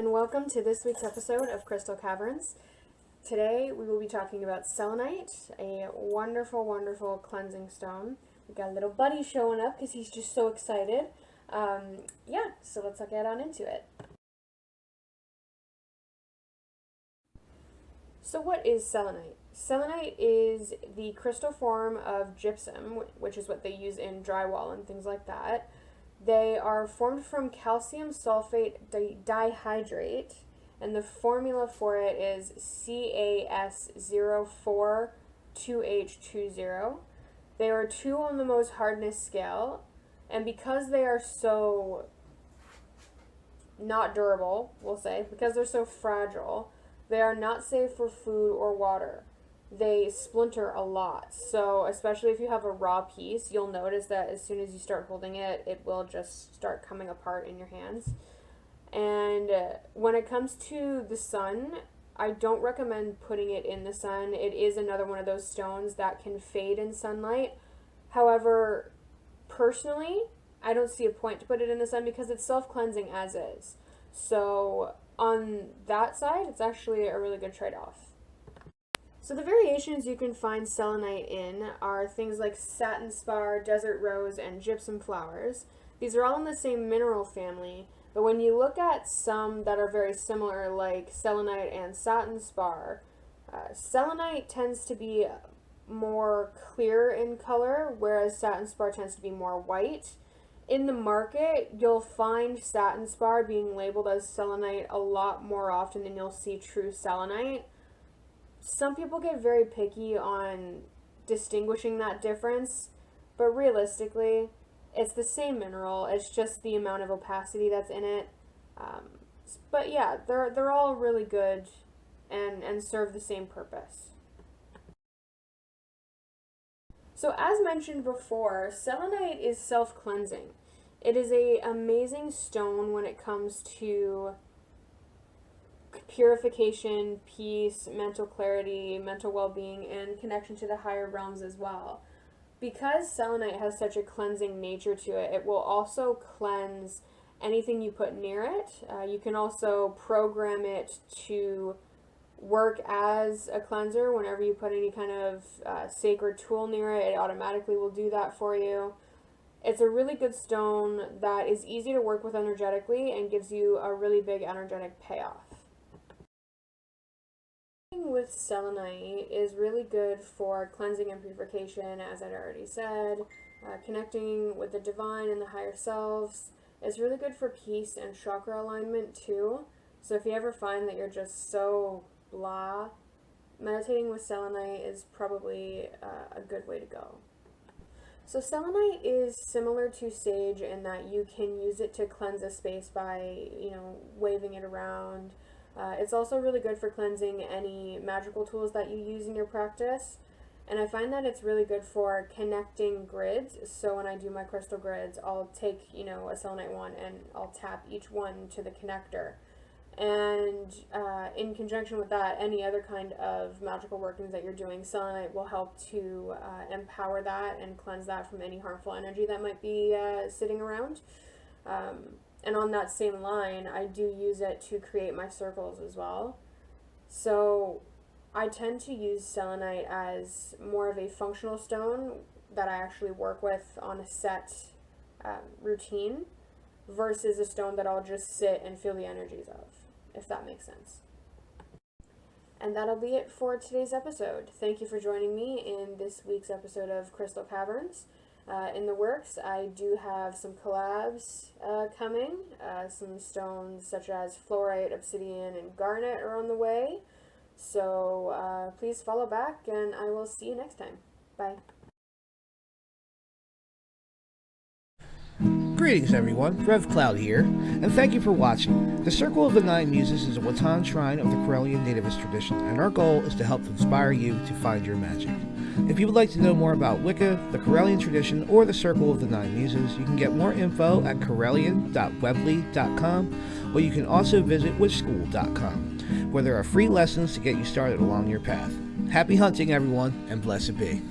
and welcome to this week's episode of Crystal Caverns. Today we will be talking about selenite, a wonderful, wonderful cleansing stone. We've got a little buddy showing up because he's just so excited. So let's get on into it. So what is selenite? Selenite is the crystal form of gypsum, which is what they use in drywall and things like that. They are formed from calcium sulfate dihydrate, and the formula for it is CaS04-2H20. They are 2 on the Mohs hardness scale, and because they are so not durable, we'll say, because they're so fragile, they are not safe for food or water. They splinter a lot, so especially if you have a raw piece, you'll notice that as soon as you start holding it, it will just start coming apart in your hands. And when it comes to the sun, I don't recommend putting it in the sun. It is another one of those stones that can fade in sunlight. However, personally, I don't see a point to put it in the sun because it's self-cleansing as is. So on that side, it's actually a really good trade-off. So the variations you can find selenite in are things like satin spar, desert rose, and gypsum flowers. These are all in the same mineral family, but when you look at some that are very similar, like selenite and satin spar, selenite tends to be more clear in color, whereas satin spar tends to be more white. In the market, you'll find satin spar being labeled as selenite a lot more often than you'll see true selenite. Some people get very picky on distinguishing that difference, but realistically, it's the same mineral. It's just the amount of opacity that's in it. But yeah, they're all really good and serve the same purpose. So as mentioned before, selenite is self-cleansing. It is an amazing stone when it comes to purification, peace, mental clarity, mental well-being, and connection to the higher realms as well. Because selenite has such a cleansing nature to it, it will also cleanse anything you put near it. You can also program it to work as a cleanser. Whenever you put any kind of sacred tool near it, it automatically will do that for you. It's a really good stone that is easy to work with energetically and gives you a really big energetic payoff. With selenite is really good for cleansing and purification, as I'd already said. Connecting with the divine and the higher selves. It's really good for peace and chakra alignment too. So if you ever find that you're just so blah, meditating with selenite is probably a good way to go. So selenite is similar to sage in that you can use it to cleanse a space by, waving it around. It's also really good for cleansing any magical tools that you use in your practice. And I find that it's really good for connecting grids. So when I do my crystal grids, I'll take, a selenite one and I'll tap each one to the connector. And in conjunction with that, any other kind of magical workings that you're doing, selenite will help to empower that and cleanse that from any harmful energy that might be sitting around. And on that same line, I do use it to create my circles as well. So I tend to use selenite as more of a functional stone that I actually work with on a set routine versus a stone that I'll just sit and feel the energies of, if that makes sense. And that'll be it for today's episode. Thank you for joining me in this week's episode of Crystal Caverns. In the works, I do have some collabs coming. Some stones such as fluorite, obsidian, and garnet are on the way. So please follow back, and I will see you next time. Bye. Greetings everyone, Rev Cloud here, and thank you for watching. The Circle of the Nine Muses is a Watan shrine of the Corellian nativist tradition, and our goal is to help inspire you to find your magic. If you would like to know more about Wicca, the Corellian tradition, or the Circle of the Nine Muses, you can get more info at corellian.weebly.com, or you can also visit witchschool.com, where there are free lessons to get you started along your path. Happy hunting everyone, and blessed be.